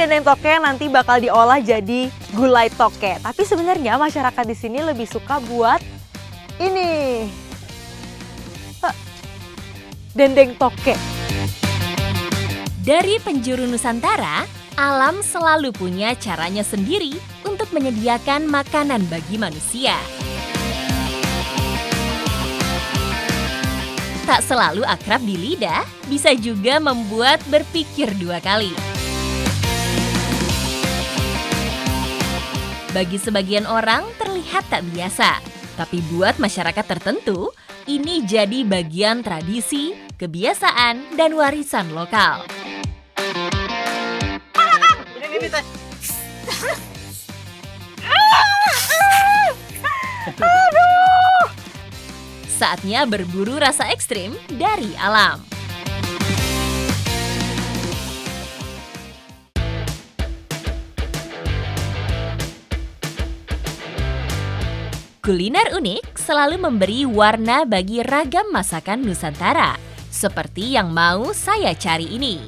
dendeng toke yang nanti bakal diolah jadi gulai toke. Tapi sebenarnya masyarakat di sini lebih suka buat ini. Dendeng toke. Dari penjuru Nusantara, alam selalu punya caranya sendiri untuk menyediakan makanan bagi manusia. Tak selalu akrab di lidah, bisa juga membuat berpikir dua kali. Bagi sebagian orang terlihat tak biasa, tapi buat masyarakat tertentu, ini jadi bagian tradisi, kebiasaan, dan warisan lokal. Saatnya berburu rasa ekstrim dari alam. Kuliner unik selalu memberi warna bagi ragam masakan Nusantara, seperti yang mau saya cari ini.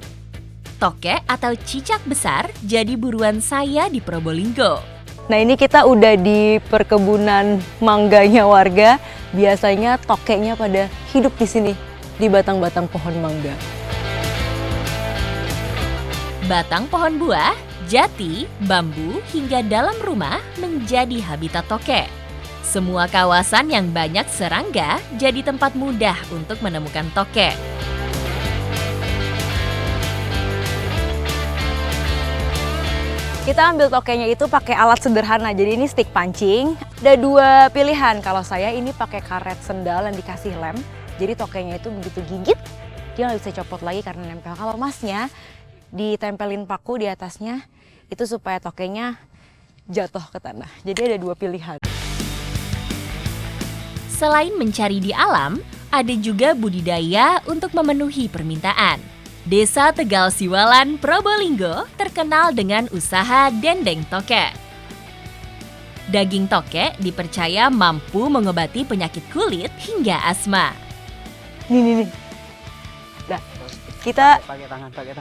Toke atau cicak besar jadi buruan saya di Probolinggo. Nah, ini kita udah di perkebunan mangganya warga. Biasanya tokeknya pada hidup di sini, di batang-batang pohon mangga. Batang pohon buah, jati, bambu, hingga dalam rumah menjadi habitat toke. Semua kawasan yang banyak serangga jadi tempat mudah untuk menemukan toke. Kita ambil tokenya itu pakai alat sederhana, jadi ini stick pancing. Ada dua pilihan, kalau saya ini pakai karet sendal yang dikasih lem. Jadi tokenya itu begitu gigit, dia nggak bisa copot lagi karena nempel. Kalau masnya ditempelin paku di atasnya, itu supaya tokenya jatuh ke tanah. Jadi ada dua pilihan. Selain mencari di alam, ada juga budidaya untuk memenuhi permintaan. Desa Tegal Siwalan, Probolinggo terkenal dengan usaha dendeng toke. Daging toke dipercaya mampu mengobati penyakit kulit hingga asma. Nih. Nah, kita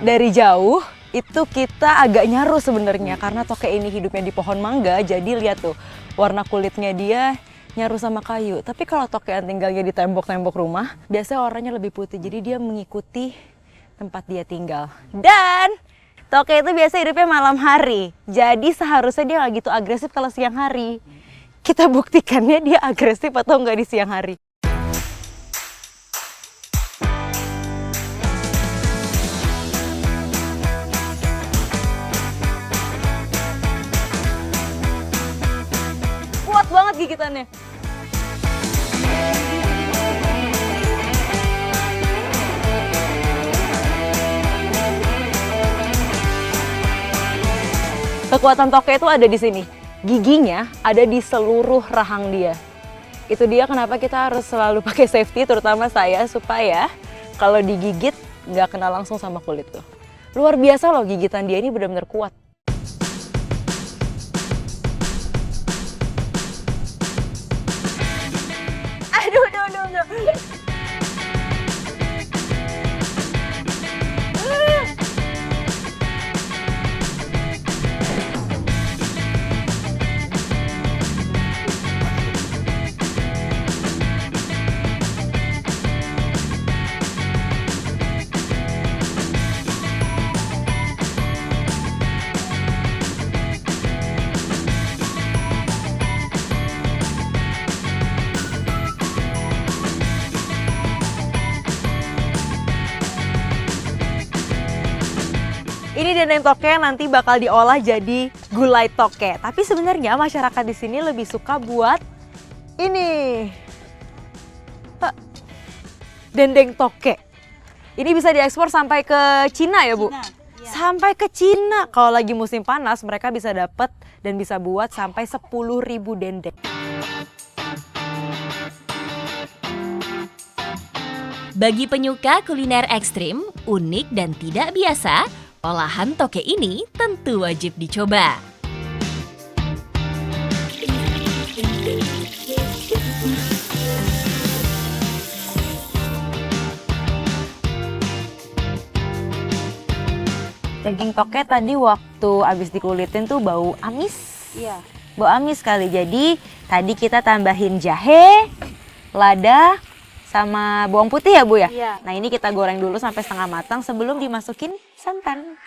dari jauh itu kita agak nyaru sebenarnya karena toke ini hidupnya di pohon mangga. Jadi lihat tuh, warna kulitnya dia nyaru sama kayu. Tapi kalau toke yang tinggalnya di tembok-tembok rumah, biasanya warnanya lebih putih. Jadi dia mengikuti tempat dia tinggal. Dan toke itu biasa hidupnya malam hari. Jadi seharusnya dia nggak gitu agresif kalau siang hari. Kita buktikannya dia agresif atau nggak di siang hari. Kuat banget gigitannya. Kekuatan toke itu ada di sini. Giginya ada di seluruh rahang dia. Itu dia kenapa kita harus selalu pakai safety, terutama saya, supaya kalau digigit nggak kena langsung sama kulit tuh. Luar biasa loh, gigitan dia ini benar-benar kuat. Aduh. Ini dendeng toke yang nanti bakal diolah jadi gulai toke. Tapi sebenarnya masyarakat di sini lebih suka buat ini. Dendeng toke. Ini bisa diekspor sampai ke Cina ya, Bu? Cina, iya. Sampai ke Cina. Kalau lagi musim panas mereka bisa dapat dan bisa buat sampai 10.000 dendeng. Bagi penyuka kuliner ekstrim, unik dan tidak biasa, olahan toke ini tentu wajib dicoba. Daging toke tadi waktu abis dikulitin tuh bau amis. Iya. Bau amis sekali. Jadi tadi kita tambahin jahe, lada, sama bawang putih ya Bu ya? Iya. Nah ini kita goreng dulu sampai setengah matang sebelum dimasukin santan.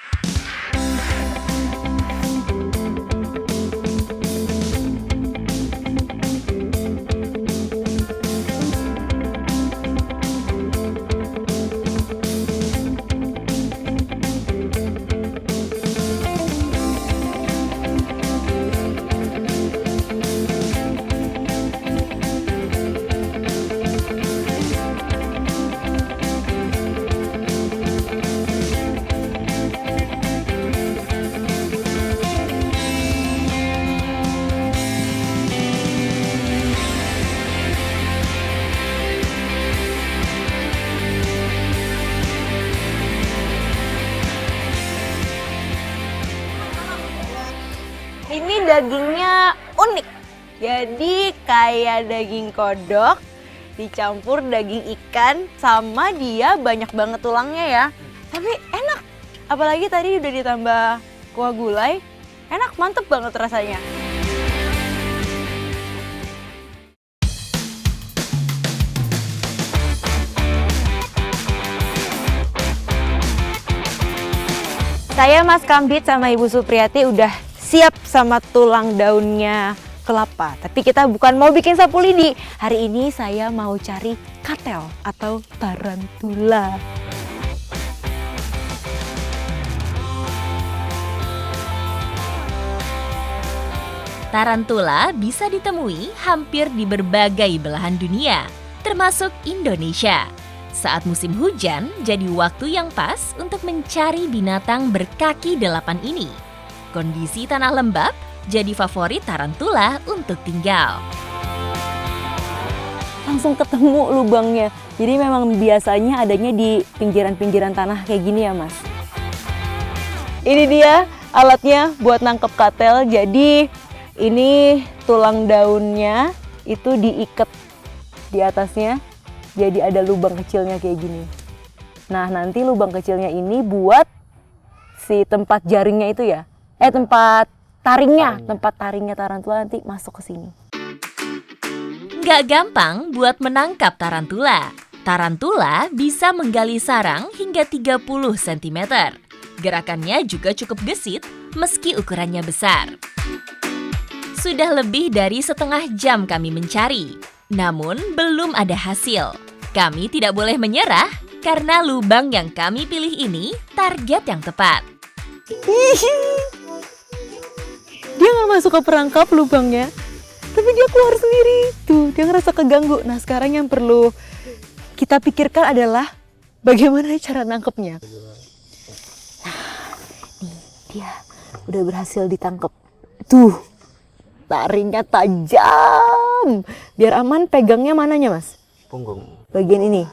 Ini dagingnya unik. Jadi kayak daging kodok dicampur daging ikan sama dia banyak banget tulangnya ya. Tapi enak. Apalagi tadi udah ditambah kuah gulai. Enak, mantep banget rasanya. Saya Mas Kambit sama Ibu Supriyati udah siap sama tulang daunnya kelapa. Tapi kita bukan mau bikin sapu lidi. Hari ini saya mau cari katel atau tarantula. Tarantula bisa ditemui hampir di berbagai belahan dunia, termasuk Indonesia. Saat musim hujan, jadi waktu yang pas untuk mencari binatang berkaki 8 ini. Kondisi tanah lembab jadi favorit tarantula untuk tinggal. Langsung ketemu lubangnya. Jadi memang biasanya adanya di pinggiran-pinggiran tanah kayak gini ya Mas. Ini dia alatnya buat nangkep katel. Jadi ini tulang daunnya itu diikat di atasnya. Jadi ada lubang kecilnya kayak gini. Nah nanti lubang kecilnya ini buat si tempat jaringnya itu ya. Tempat taringnya tarantula nanti masuk ke sini. Nggak gampang buat menangkap tarantula. Tarantula bisa menggali sarang hingga 30 cm. Gerakannya juga cukup gesit meski ukurannya besar. Sudah lebih dari setengah jam kami mencari, namun belum ada hasil. Kami tidak boleh menyerah karena lubang yang kami pilih ini target yang tepat. Dia nggak masuk ke perangkap lubangnya, tapi dia keluar sendiri. Tuh, dia ngerasa keganggu. Nah, sekarang yang perlu kita pikirkan adalah bagaimana cara nangkepnya. Nah, nih dia udah berhasil ditangkap. Tuh, taringnya tajam. Biar aman, pegangnya mananya, Mas? Punggung. Bagian ini.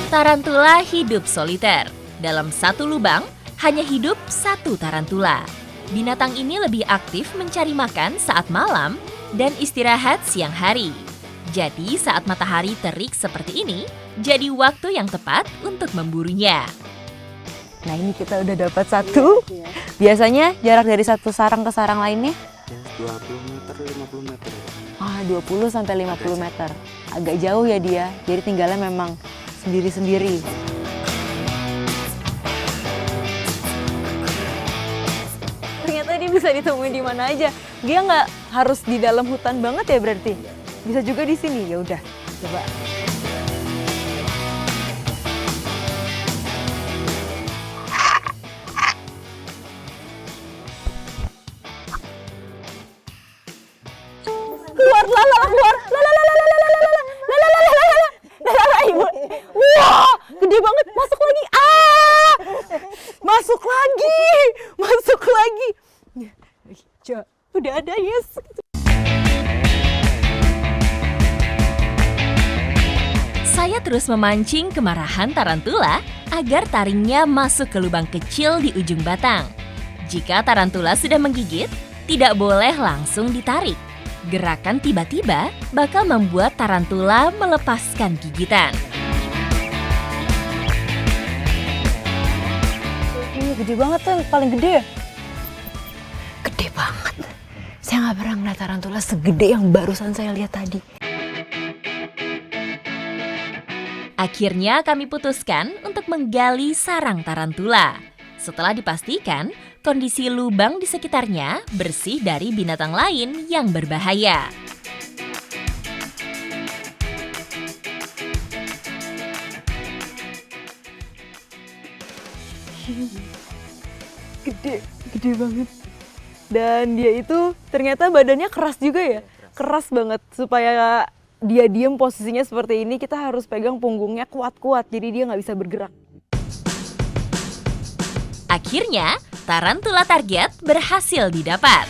Tarantula hidup soliter. Dalam satu lubang, hanya hidup satu tarantula. Binatang ini lebih aktif mencari makan saat malam dan istirahat siang hari. Jadi saat matahari terik seperti ini, jadi waktu yang tepat untuk memburunya. Nah ini kita udah dapat satu. Biasanya jarak dari satu sarang ke sarang lainnya? 20 meter, 50 meter. 20 sampai 50 meter. Agak jauh ya dia, jadi tinggalnya memang sendiri-sendiri. Ternyata dia bisa ditemuin di mana aja. Dia nggak harus di dalam hutan banget ya berarti. Bisa juga di sini. Ya udah, coba. Keluar, keluar. Ibu. Wah, gede banget. Masuk lagi. Masuk lagi. Udah ada, yes. Saya terus memancing kemarahan tarantula agar taringnya masuk ke lubang kecil di ujung batang. Jika tarantula sudah menggigit, tidak boleh langsung ditarik. Gerakan tiba-tiba bakal membuat tarantula melepaskan gigitan. Gede banget tuh, yang paling gede ya? Gede banget. Saya nggak pernah ngeliat tarantula segede yang barusan saya lihat tadi. Akhirnya kami putuskan untuk menggali sarang tarantula. Setelah dipastikan, kondisi lubang di sekitarnya bersih dari binatang lain yang berbahaya. Gede banget. Dan dia itu ternyata badannya keras juga ya? Keras banget. Supaya dia diem posisinya seperti ini, kita harus pegang punggungnya kuat-kuat, jadi dia nggak bisa bergerak. Akhirnya, tarantula target berhasil didapat.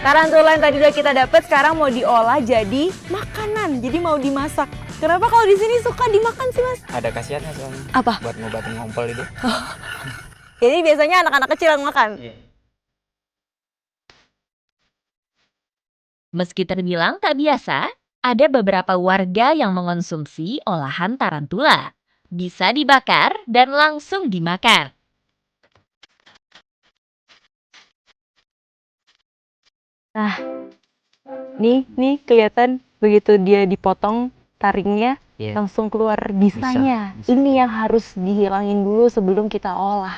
Tarantula yang tadi udah kita dapat sekarang mau diolah jadi makanan, jadi mau dimasak. Kenapa kalau di sini suka dimakan sih, Mas? Ada khasiatnya soalnya. Apa? Buat ngobatin ngompol itu. Jadi biasanya anak-anak kecil yang makan. Meski terbilang tak biasa, ada beberapa warga yang mengonsumsi olahan tarantula. Bisa dibakar dan langsung dimakan. Nih kelihatan begitu dia dipotong taringnya Iya. langsung keluar bisanya. Bisa. Ini yang harus dihilangin dulu sebelum kita olah.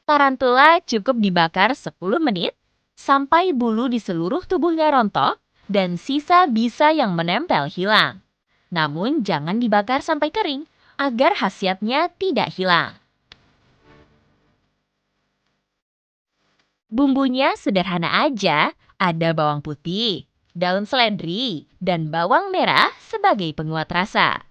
Tarantula cukup dibakar 10 menit sampai bulu di seluruh tubuhnya rontok dan sisa bisa yang menempel hilang. Namun jangan dibakar sampai kering agar khasiatnya tidak hilang. Bumbunya sederhana aja, ada bawang putih, daun seledri, dan bawang merah sebagai penguat rasa.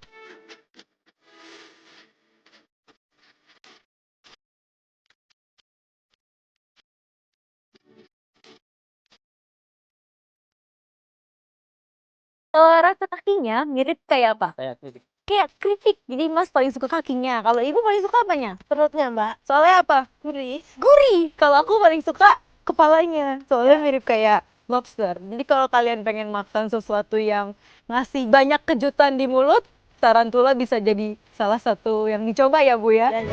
Rasa kakinya mirip kayak apa? Kayak kritik. Kayak keripik. Jadi Mas paling suka kakinya. Kalau Ibu paling suka apanya? Perutnya, Mbak. Soalnya apa? Gurih. Gurih. Kalau aku paling suka kepalanya. Soalnya mirip kayak lobster. Jadi kalau kalian pengen makan sesuatu yang ngasih banyak kejutan di mulut, tarantula bisa jadi salah satu yang dicoba ya, Bu ya.